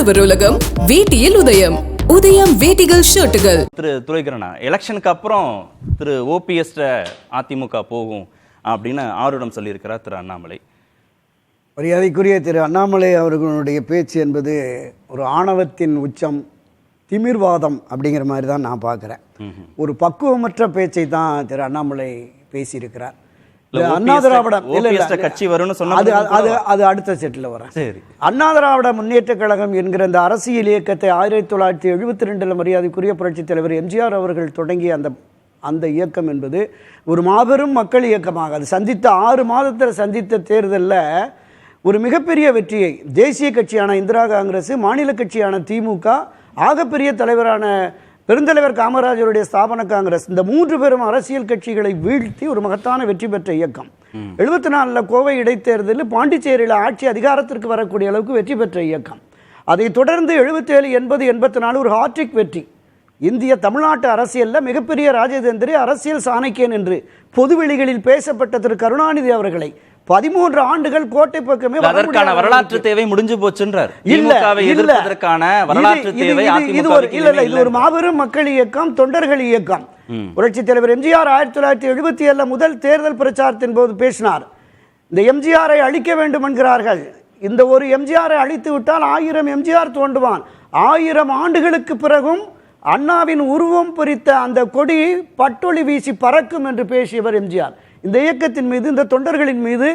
உழவர் உலகம் வேட்டியில் உதயம். உதயம் வேட்டிகள் ஷர்ட்டுகள். திரு துரைக்கண்ணா, எலெக்ஷனுக்கு அப்புறம் திரு ஓபிஎஸ் அதிமுக போகும் அப்படின்னு ஆரூடம் சொல்லியிருக்கிறார் திரு அண்ணாமலை. மரியாதைக்குரிய திரு அண்ணாமலை அவர்களுடைய பேச்சு என்பது ஒரு ஆணவத்தின் உச்சம், திமிர்வாதம் அப்படிங்கிற மாதிரி தான் நான் பார்க்குறேன். ஒரு பக்குவமற்ற பேச்சை தான் திரு அண்ணாமலை பேசியிருக்கிறார். அண்ணா திராவிட கட்சி வரும்னு சொன்னா அது அடுத்த செட்டில் வரேன். அண்ணா திராவிட முன்னேற்ற கழகம் என்கிற அந்த அரசியல் இயக்கத்தை 1972 மரியாதைக்குரிய புரட்சித் தலைவர் எம்ஜிஆர் அவர்கள் தொடங்கிய அந்த இயக்கம் என்பது ஒரு மாபெரும் மக்கள் இயக்கமாக அது சந்தித்த 6 மாதத்தில் சந்தித்த தேர்தலில் ஒரு மிகப்பெரிய வெற்றியை தேசிய கட்சியான இந்திரா காங்கிரஸ், மாநில கட்சியான திமுக, ஆகப்பெரிய தலைவரான பெருந்தலைவர் காமராஜருடைய ஸ்தாபன காங்கிரஸ், இந்த 3 பெரும் அரசியல் கட்சிகளை வீழ்த்தி ஒரு மகத்தான வெற்றி பெற்ற இயக்கம். 74 கோவை இடைத்தேர்தலில் பாண்டிச்சேரியில் ஆட்சி அதிகாரத்திற்கு வரக்கூடிய அளவுக்கு வெற்றி பெற்ற இயக்கம். அதை தொடர்ந்து 77, 80, 84 ஒரு ஹாட்ரிக் வெற்றி. இந்திய தமிழ்நாட்டு அரசியலில் மிகப்பெரிய ராஜதந்திரி, அரசியல் சாணக்கியன் என்று பொதுவெளிகளில் பேசப்பட்ட திரு கருணாநிதி அவர்களை 13 ஆண்டுகள் கோட்டை பக்கமே வரலாற்று தேவை முடிஞ்சு போச்சுன்றார். இது ஒரு மாபெரும் மக்கள் இயக்கம், தொண்டர்கள் இயக்கம். புரட்சித் தலைவர் எம்ஜிஆர் 1977 முதல் தேர்தல் பிரச்சாரத்தின் போது பேசினார். இந்த எம்ஜிஆரை அழிக்க வேண்டும் என்கிறார்கள். இந்த ஒரு எம்ஜிஆரை அழித்து விட்டால் 1000 எம்ஜிஆர் தோன்றுவான். 1000 ஆண்டுகளுக்கு பிறகும் அண்ணாவின் உருவம் பொறித்த அந்த கொடி பட்டொளி வீசி பறக்கும் என்று பேசியவர் எம்ஜிஆர். இந்த இயக்கத்தின் மீது, இந்த தொண்டர்களின் மீது,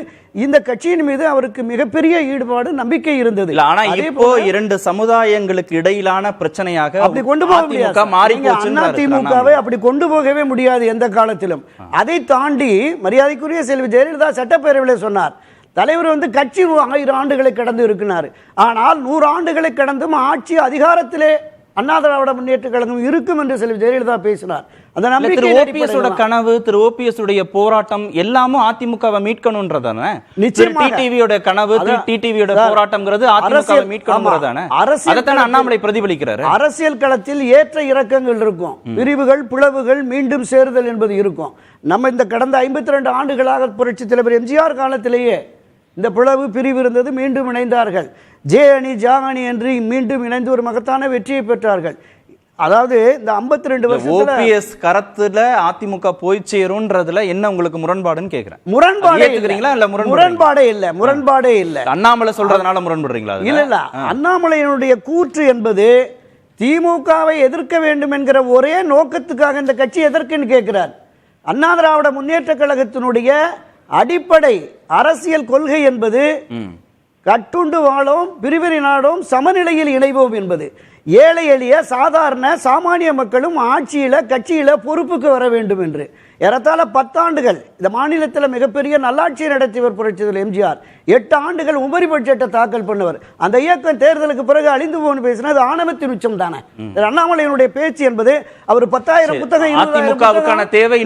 இந்த கட்சியின் மீது அவருக்கு மிகப்பெரிய ஈடுபாடு, நம்பிக்கை இருந்தது. ஆனா இப்போ 2 சமுதாயங்களுக்கு இடையிலான பிரச்சனையாக அப்படி கொண்டு போக முடியாது. அதிமுகவை அப்படி கொண்டு போகவே முடியாது எந்த காலத்திலும். அதை தாண்டி மரியாதைக்குரிய செல்வி ஜெயலலிதா சட்டப்பேரவையில் சொன்னார், தலைவர் கட்சி 1000 ஆண்டுகளை கடந்து இருக்கிறார். ஆனால் 100 ஆண்டுகளை கடந்தும் ஆட்சி அதிகாரத்திலே அண்ணா திராவிட முன்னேற்ற கழகம் இருக்கும் என்று செல்வி ஜெயலலிதா பேசினார். திரு ஓபிஎஸ் கனவு, திரு ஓபிஎஸ் உடைய போராட்டம் எல்லாமும் அதிமுகவை மீட்கணும்ன்றதானே. டிடிவியோட கனவு, டிடிவியோட போராட்டம்ங்கிறது அதிமுகவை மீட்கணும்ன்றதானே. அரசியல் அண்ணாமலை பிரதிபலிக்கிறார். அரசியல் களத்தில் ஏற்ற இறக்கங்கள் இருக்கும், பிரிவுகள், பிளவுகள், மீண்டும் சேருதல் என்பது இருக்கும். நம்ம இந்த கடந்த 52 ஆண்டுகளாக புரட்சி தலைவர் எம்ஜிஆர் காலத்திலேயே இந்த பிளவு, பிரிவு இருந்தது. மீண்டும் இணைந்தார்கள். ஜே அணி, ஜா அணி என்று மீண்டும் இணைந்து ஒரு மகத்தான வெற்றியை பெற்றார்கள். அதாவது இந்த 52 வருஷத்துல கரத்துல அதிமுக போய் சேரும்ன்றதுல என்ன உங்களுக்கு முரண்பாடுன்னு கேக்குறேன். முரண்பாடே இல்ல. அண்ணாமலை சொல்றதுனால முரண்படுறீங்களா? இல்ல, அண்ணாமலையினுடைய கூற்று என்பது திமுகவை எதிர்க்க வேண்டும் என்கிற ஒரே நோக்கத்துக்காக இந்த கட்சி எதற்குன்னு கேட்கிறார். அண்ணா திராவிட முன்னேற்ற கழகத்தினுடைய அடிப்படை அரசியல் கொள்கை என்பது கட்டுண்டு வாழோம், பிரிவினை நாடோம், சமநிலையில் இணைவோம் என்பது. ஏழை எளிய சாதாரண சாமானிய மக்களும் ஆட்சியில, கட்சியில பொறுப்புக்கு வர வேண்டும் என்று ஏறத்தாழ 10 ஆண்டுகள் இந்த மாநிலத்தில் மிகப்பெரிய நல்லாட்சியை நடத்தியவர் புரட்சித் எம்ஜிஆர். 8 ஆண்டுகள் உபரி பட்ஜெட்டை தாக்கல் பண்ணவர். அந்த இயக்கம் தேர்தலுக்கு பிறகு அழிந்து போன்னு பேசினது ஆணவத்தின் உச்சம் தானே. அண்ணாமலையினுடைய பேச்சு என்பது அவர் 10,000 புத்தகம்,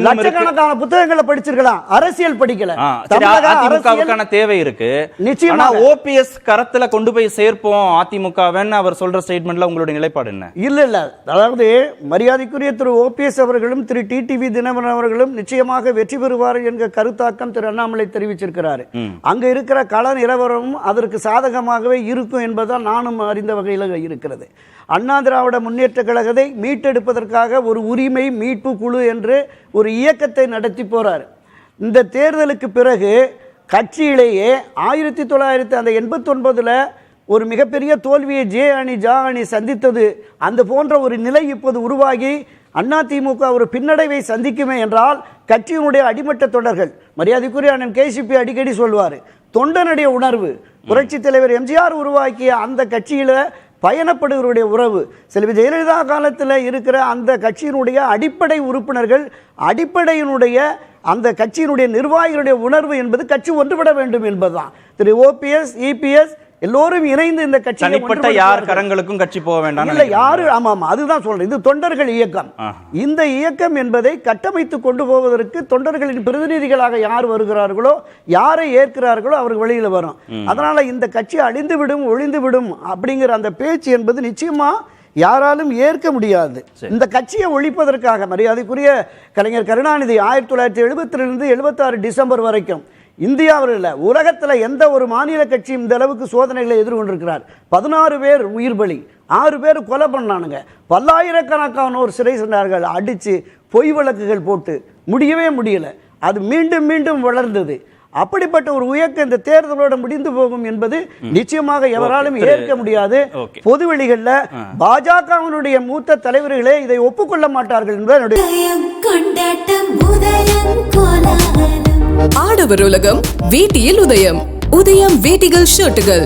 லட்சக்கணக்கான புத்தகங்களை படிச்சிருக்கலாம், அரசியல் படிக்கல. அதிமுகவுக்கான தேவை இருக்கு நிச்சயமா. ஓபிஎஸ் கரத்துல கொண்டு போய் சேர்ப்போம் அதிமுகவன்னு அவர் சொல்ற ஸ்டேட்மெண்ட்ல உங்களுடைய நிலைப்பாடு என்ன? இல்ல, அதாவது மரியாதைக்குரிய திரு ஓபிஎஸ் அவர்களும் திரு டிடிவி தினகரன் அவர்களும் நிச்சயமாக வெற்றி பெறுவார் என்கிற கருத்தாக்கம் திரு அண்ணாமலை தெரிவிச்சிருக்கிறார். அங்க இருக்கிற கள நிலவரமும் அதற்கு சாதகமாகவே இருக்கும் என்பதால் நானும் அறிந்த வகையில் இருக்கிறது. அண்ணா திராவிட முன்னேற்ற கழகத்தை மீட்டெடுப்பதற்காக ஒரு உரிமை மீட்பு குழு என்று ஒரு இயக்கத்தை நடத்தி போறார். இந்த தேர்தலுக்கு பிறகு கட்சியிலேயே 1989 ஒரு மிகப்பெரிய தோல்வியை ஜே அணி, ஜா அணி சந்தித்தது. அந்த போன்ற ஒரு நிலை இப்போது உருவாகி அதிமுக ஒரு பின்னடைவை சந்திக்குமே என்றால் கட்சியினுடைய அடிமட்ட தொண்டர்கள், மரியாதைக்குரிய அண்ணன் கேசிபி அடிக்கடி சொல்வார், தொண்டனுடைய உணர்வு, புரட்சி தலைவர் எம்ஜிஆர் உருவாக்கிய அந்த கட்சியில பயணப்படுவருடைய உறவு, செல்வி ஜெயலலிதா காலத்தில் இருக்கிற அந்த கட்சியினுடைய அடிப்படை உறுப்பினர்கள், அடிப்படையினுடைய அந்த கட்சியினுடைய நிர்வாகிகளுடைய உணர்வு என்பது கட்சி ஒன்றுபட வேண்டும் என்பதுதான். திரு ஓபிஎஸ், இபிஎஸ் எல்லோரும் இணைந்து இந்த கட்சி யார் கரங்களுக்கும் கட்சி போக வேண்டாம் இல்ல, யாரு. ஆமா, அதுதான் சொல்றேன். இது தொண்டர்கள் இயக்கம். இந்த இயக்கம் என்பதை கட்டமைத்து கொண்டு போவதற்கு தொண்டர்களின் பிரதிநிதிகளாக யார் வருகிறார்களோ, யாரை ஏற்கிறார்களோ அவர்கள் வெளியில வரும். அதனால இந்த கட்சி அழிந்துவிடும், ஒழிந்துவிடும் அப்படிங்கிற அந்த பேச்சு என்பது நிச்சயமா யாராலும் ஏற்க முடியாது. இந்த கட்சியை ஒழிப்பதற்காக மரியாதைக்குரிய கலைஞர் கருணாநிதி 1972 76 டிசம்பர் வரைக்கும் இந்தியாவில் இல்லை, உலகத்தில் எந்த ஒரு மாநில கட்சியும் இந்த அளவுக்கு சோதனைகளை எதிர்கொண்டிருக்கிறார். 16 பேர் உயிர் பலி, 6 பேர் கொலை பண்ணானுங்க, பல்லாயிரக்கணக்கானோர் சிறை சென்றார்கள், அடித்து பொய் வழக்குகள் போட்டு முடியவே முடியல. அது மீண்டும் மீண்டும் வளர்ந்தது. அப்படிப்பட்ட ஒரு இயக்கம் இந்த தேர்தலோட முடிந்து போகும் என்பது நிச்சயமாக எவராலும் ஏற்க முடியாது. பொதுவெளிகளில் பாஜகவினுடைய மூத்த தலைவர்களே இதை ஒப்புக்கொள்ள மாட்டார்கள் என்பது ஆடவர் உலகம் வேட்டியில் உதயம். உதயம் வேட்டிகள் ஷர்ட்டுகள்.